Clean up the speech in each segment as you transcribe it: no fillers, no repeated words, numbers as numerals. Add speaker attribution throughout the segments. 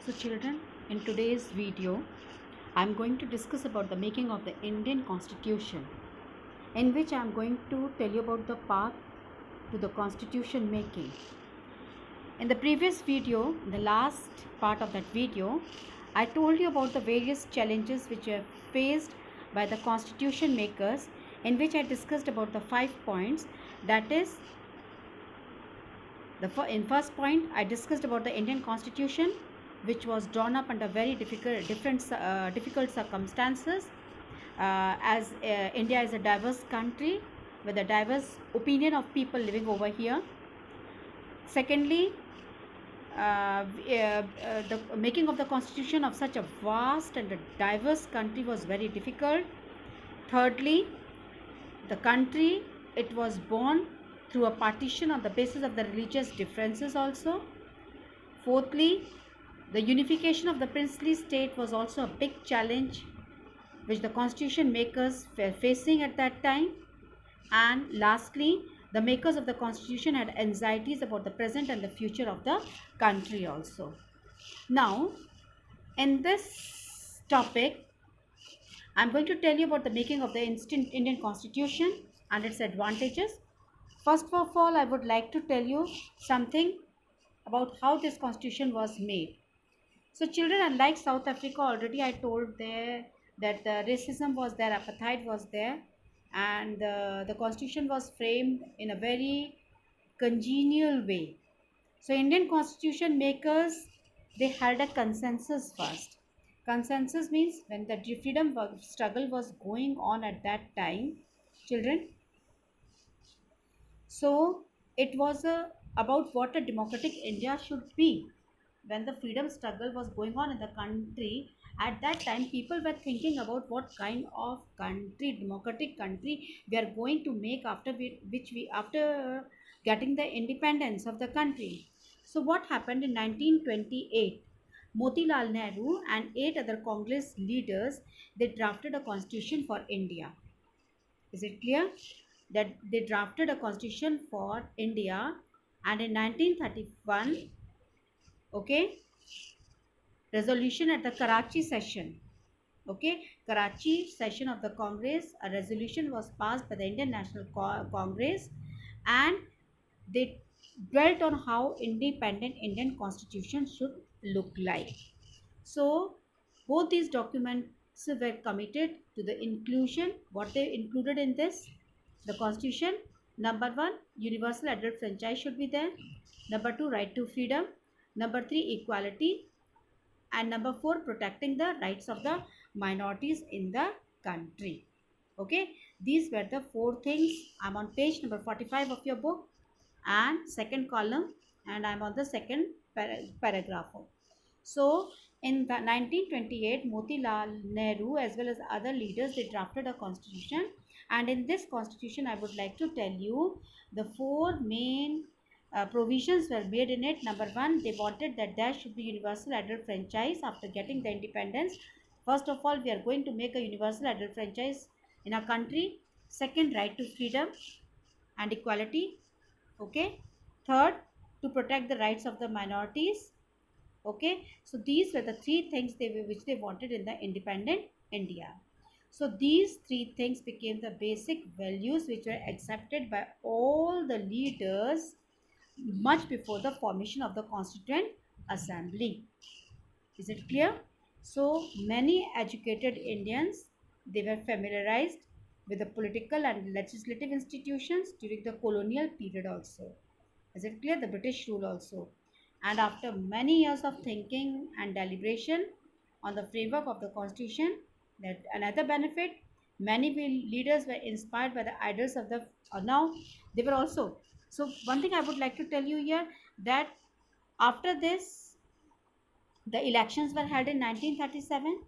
Speaker 1: So children, in today's video, I'm going to discuss about the making of the Indian Constitution, in which I'm going to tell you about the path to the Constitution making. In the previous video, the last part of that video, I told you about the various challenges which are faced by the Constitution makers, in which I discussed about the 5 points. That is, in first point, I discussed about the Indian Constitution, which was drawn up under very difficult circumstances, as India is a diverse country with a diverse opinion of people living over here. Secondly, the making of the constitution of such a vast and a diverse country was very difficult. Thirdly, the country, it was born through a partition on the basis of the religious differences also. Fourthly, the unification of the princely state was also a big challenge which the constitution makers were facing at that time. And lastly, the makers of the constitution had anxieties about the present and the future of the country also. Now, in this topic, I'm going to tell you about the making of the Indian Constitution and its advantages. First of all, I would like to tell you something about how this constitution was made. So children, unlike South Africa, already I told there that the racism was there, apartheid was there, and the constitution was framed in a very congenial way. So Indian constitution makers, they held a consensus first. Consensus means when the freedom struggle was going on at that time, children. So it was about what a democratic India should be. When the freedom struggle was going on in the country, at that time people were thinking about what kind of country, democratic country, we are going to make after getting the independence of the country. So what happened in 1928? Motilal Nehru and 8 other Congress leaders, they drafted a constitution for India. Is it clear? That they drafted a constitution for India, and in 1931, okay, resolution at the Karachi session, okay, Karachi session of the Congress, a resolution was passed by the Indian National Congress, and they dwelt on how independent Indian constitution should look like. So both these documents were committed to the inclusion. What they included in this, the constitution: number one, universal adult franchise should be there; number two, right to freedom; number three, equality; and number four, protecting the rights of the minorities in the country. Okay, these were the 4 things. I'm on page number 45 of your book and second column, and I'm on the second paragraph. So in the 1928, Motilal Nehru as well as other leaders, they drafted a constitution, and in this constitution I would like to tell you the 4 main provisions were made in it. Number one, they wanted that there should be universal adult franchise after getting the independence. First of all, we are going to make a universal adult franchise in our country. Second, right to freedom and equality. Okay. Third, to protect the rights of the minorities. Okay, so these were the 3 things which they wanted in the independent India. So these 3 things became the basic values which were accepted by all the leaders much before the formation of the Constituent Assembly. Is it clear? So many educated Indians, they were familiarized with the political and legislative institutions during the colonial period also. Is it clear? The British rule also. And after many years of thinking and deliberation on the framework of the constitution, that another benefit, many leaders were inspired by the ideals of the now they were also. So one thing I would like to tell you here, that after this, the elections were held in 1937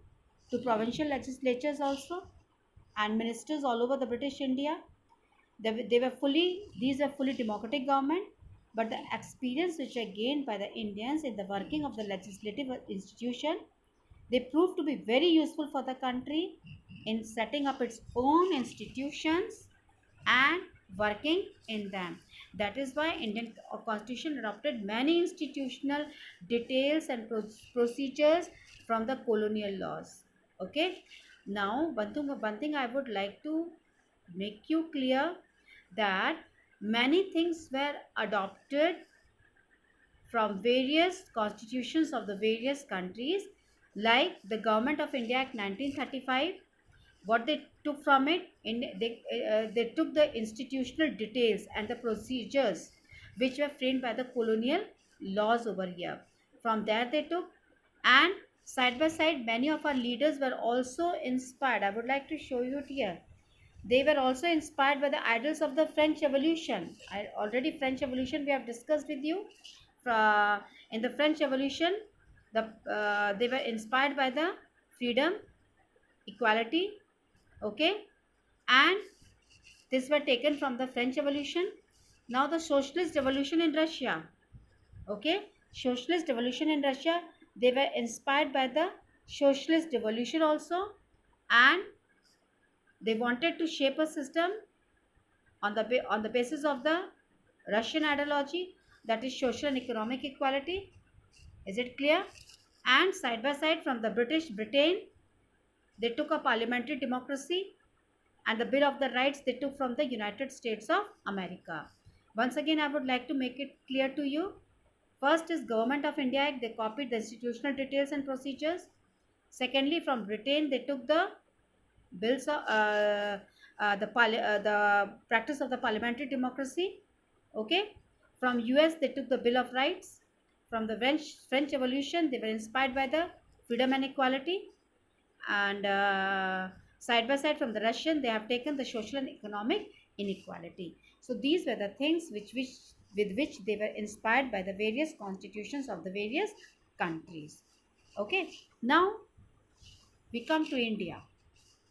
Speaker 1: to provincial legislatures also, and ministers all over the British India. These were fully democratic government, but the experience which were gained by the Indians in the working of the legislative institution, they proved to be very useful for the country in setting up its own institutions and working in them. That is why Indian constitution adopted many institutional details and procedures from the colonial laws. Okay. Now, one thing I would like to make you clear that many things were adopted from various constitutions of the various countries, like the Government of India Act 1935. What they took from it, they took the institutional details and the procedures which were framed by the colonial laws over here. From there they took, and side by side many of our leaders were also inspired. I would like to show you it here. They were also inspired by the ideals of the French Revolution. Already French Revolution we have discussed with you. Uh, in the French Revolution, they were inspired by the freedom, equality, okay, and these were taken from the French Revolution. Now the Socialist Revolution in Russia, okay, Socialist Revolution in Russia, they were inspired by the Socialist Revolution also, and they wanted to shape a system on the basis of the Russian ideology, that is social and economic equality. Is it clear? And side by side from the British Britain, they took a parliamentary democracy, and the Bill of the Rights they took from the United States of America. Once again, I would like to make it clear to you. First is Government of India Act, they copied the institutional details and procedures. Secondly, from Britain, they took the bills of the practice of the parliamentary democracy. Okay, from US they took the Bill of Rights. From the French Revolution, they were inspired by the freedom and equality, and side by side from the Russian, they have taken the social and economic inequality. So these were the things which with which they were inspired by the various constitutions of the various countries. Okay, now we come to India,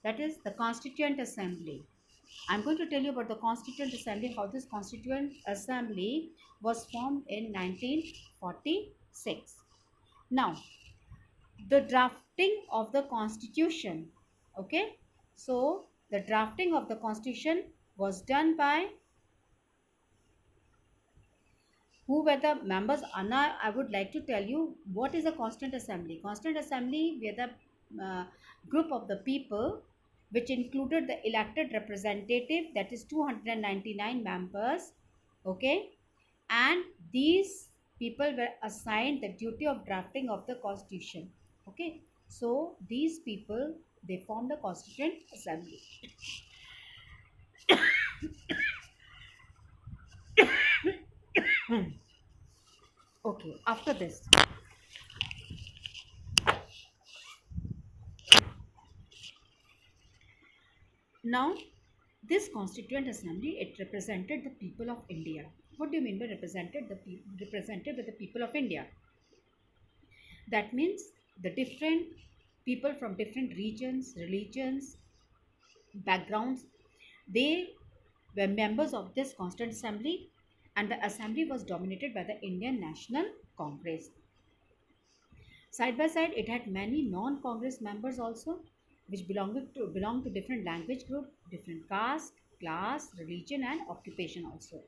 Speaker 1: that is the Constituent Assembly. I'm going to tell you about the Constituent Assembly, how this Constituent Assembly was formed in 1946. Now, the drafting of the Constitution, okay? So, the drafting of the Constitution was done by who were the members. Anna, I would like to tell you what is a Constituent Assembly. Constituent Assembly were the group of the people which included the elected representative, that is 299 members, okay, and these people were assigned the duty of drafting of the constitution, okay. So these people, they formed the Constituent Assembly. Okay, after this, now this Constituent Assembly, it represented the people of India. What do you mean by represented by the people of India? That means the different people from different regions, religions, backgrounds, they were members of this Constituent Assembly, and the assembly was dominated by the Indian National Congress. Side by side, it had many non-Congress members also, which belong to different language group, different caste, class, religion, and occupation also.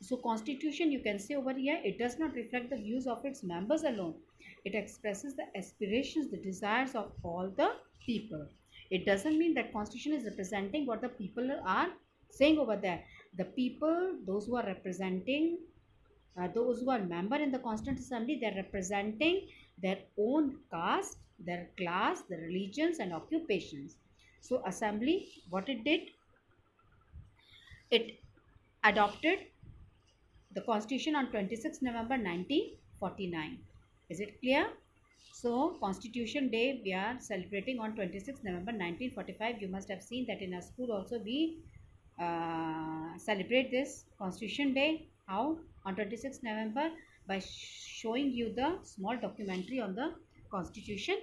Speaker 1: So constitution, you can say over here, it does not reflect the views of its members alone. It expresses the aspirations, the desires of all the people. It doesn't mean that constitution is representing what the people are saying over there. The people, those who are representing, those who are member in the Constituent Assembly, they are representing their own caste, their class, their religions and occupations. So assembly, what it did, it adopted the constitution on 26 November 1949. Is it clear? So Constitution Day we are celebrating on 26 November 1945. You must have seen that in our school also we celebrate this Constitution Day. How? On 26 November, by showing you the small documentary on the Constitution,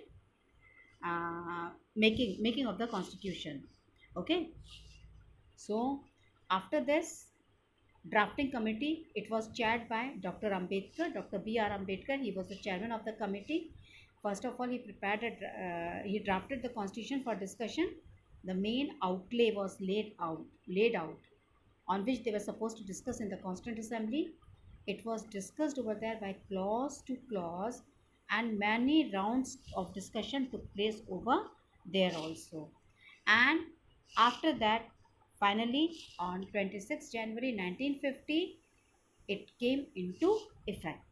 Speaker 1: making of the Constitution. Okay. So after this drafting committee, it was chaired by Dr. Ambedkar, Dr. B.R. Ambedkar. He was the chairman of the committee. First of all, he drafted the constitution for discussion. The main outlay was laid out. on which they were supposed to discuss in the Constituent Assembly. It was discussed over there by clause to clause, and many rounds of discussion took place over there also. And after that, finally, on 26 January 1950, it came into effect.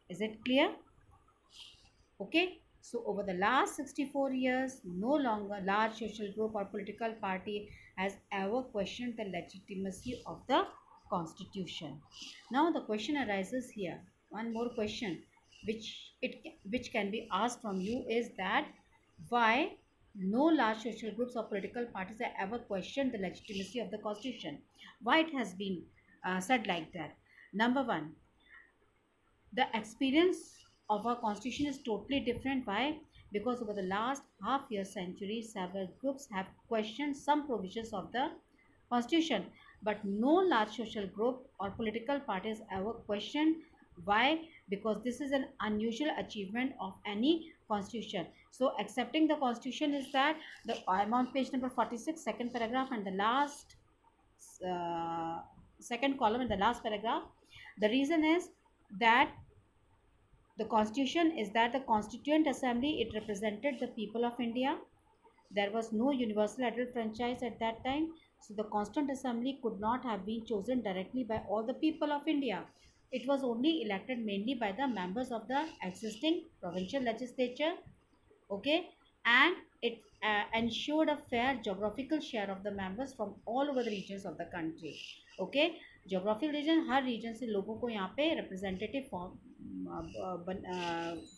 Speaker 1: Is it clear? Okay. So over the last 64 years, no longer large social group or political party has ever questioned the legitimacy of the constitution. Now the question arises here. One more question which can be asked from you is that why no large social groups or political parties have ever questioned the legitimacy of the constitution? Why it has been said like that? Number one, the experience of our constitution is totally different. Why? Because over the last half year century, several groups have questioned some provisions of the constitution, but no large social group or political parties ever questioned. Why? Because this is an unusual achievement of any constitution. So accepting the constitution is that I'm on page number 46, second paragraph, and the last uh, second column in the last paragraph. The reason is that the constitution is that the Constituent Assembly, it represented the people of India. There was no universal adult franchise at that time. So the Constituent Assembly could not have been chosen directly by all the people of India. It was only elected mainly by the members of the existing provincial legislature. Okay. And it ensured a fair geographical share of the members from all over the regions of the country. Okay. Geographical region, her reason से लोगों को यहाँ पे representative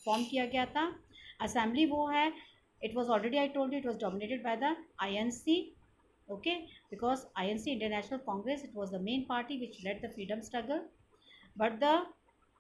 Speaker 1: form किया गया था. Assembly वो है, it was already, I told you, it was dominated by the INC. Okay. Because INC, Indian National Congress, it was the main party which led the freedom struggle. But the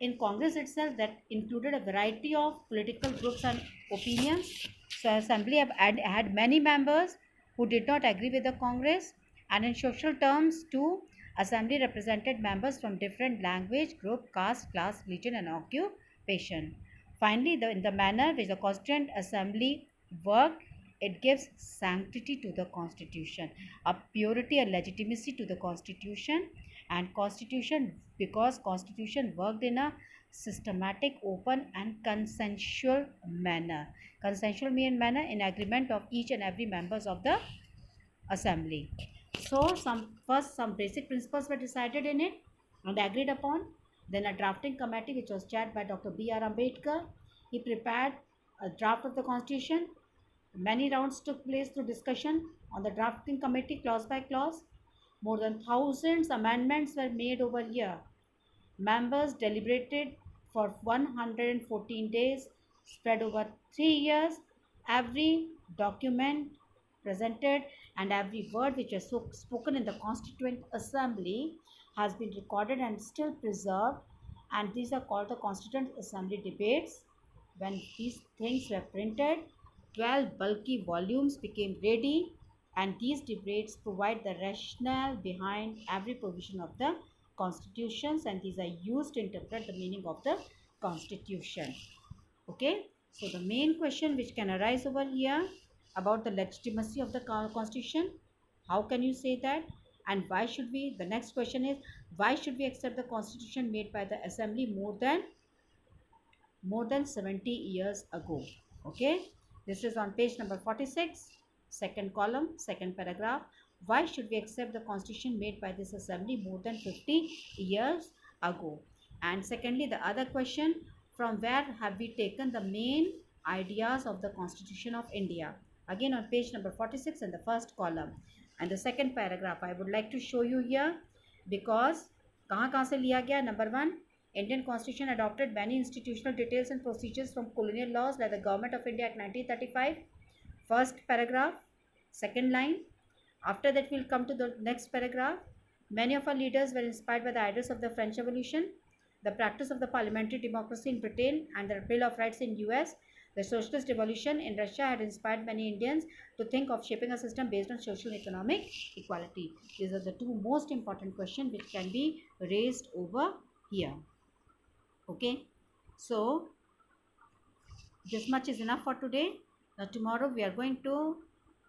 Speaker 1: in Congress itself, that included a variety of political groups and opinions. So assembly had many members who did not agree with the Congress, and in social terms too, assembly represented members from different language, group, caste, class, religion, and occupation. Finally, in the manner which the Constituent Assembly worked, it gives sanctity to the Constitution, a purity and legitimacy to the Constitution, and Constitution, because Constitution worked in a systematic, open, and consensual manner. Consensual manner in agreement of each and every members of the assembly. So some basic principles were decided in it and agreed upon. Then a drafting committee which was chaired by Dr. B.R. Ambedkar. He prepared a draft of the constitution. Many rounds took place through discussion on the drafting committee clause by clause. More than thousands amendments were made over here. Members deliberated for 114 days, spread over 3 years. Every document presented and every word which was spoken in the Constituent Assembly has been recorded and still preserved. And these are called the Constituent Assembly debates. When these things were printed, 12 bulky volumes became ready, and these debates provide the rationale behind every provision of the constitutions, and these are used to interpret the meaning of the constitution. Okay. So the main question which can arise over here about the legitimacy of the constitution, how can you say that, and why should we, the next question is, why should we accept the constitution made by the assembly more than 70 years ago? Okay. This is on page number 46, second column, second paragraph. Why should we accept the constitution made by this assembly more than 50 years ago? And secondly, the other question, from where have we taken the main ideas of the Constitution of India? Again on page number 46 in the first column. And the second paragraph I would like to show you here, because कहाँ से लिया गया? Number one, Indian Constitution adopted many institutional details and procedures from colonial laws like the Government of India Act 1935. First paragraph, second line. After that, we'll come to the next paragraph. Many of our leaders were inspired by the ideas of the French Revolution, the practice of the parliamentary democracy in Britain, and the Bill of Rights in US. The socialist revolution in Russia had inspired many Indians to think of shaping a system based on social and economic equality. These are the two most important questions which can be raised over here. Okay, so this much is enough for today. Now tomorrow we are going to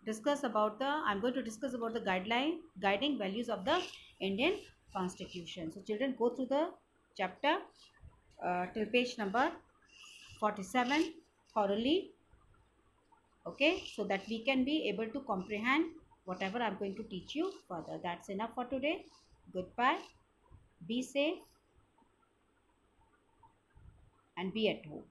Speaker 1: discuss about the, I'm going to discuss about the guiding values of the Indian Constitution. So children, go through the chapter till page number 47 thoroughly, okay, so that we can be able to comprehend whatever I'm going to teach you further. That's enough for today. Goodbye. Be safe and be at home.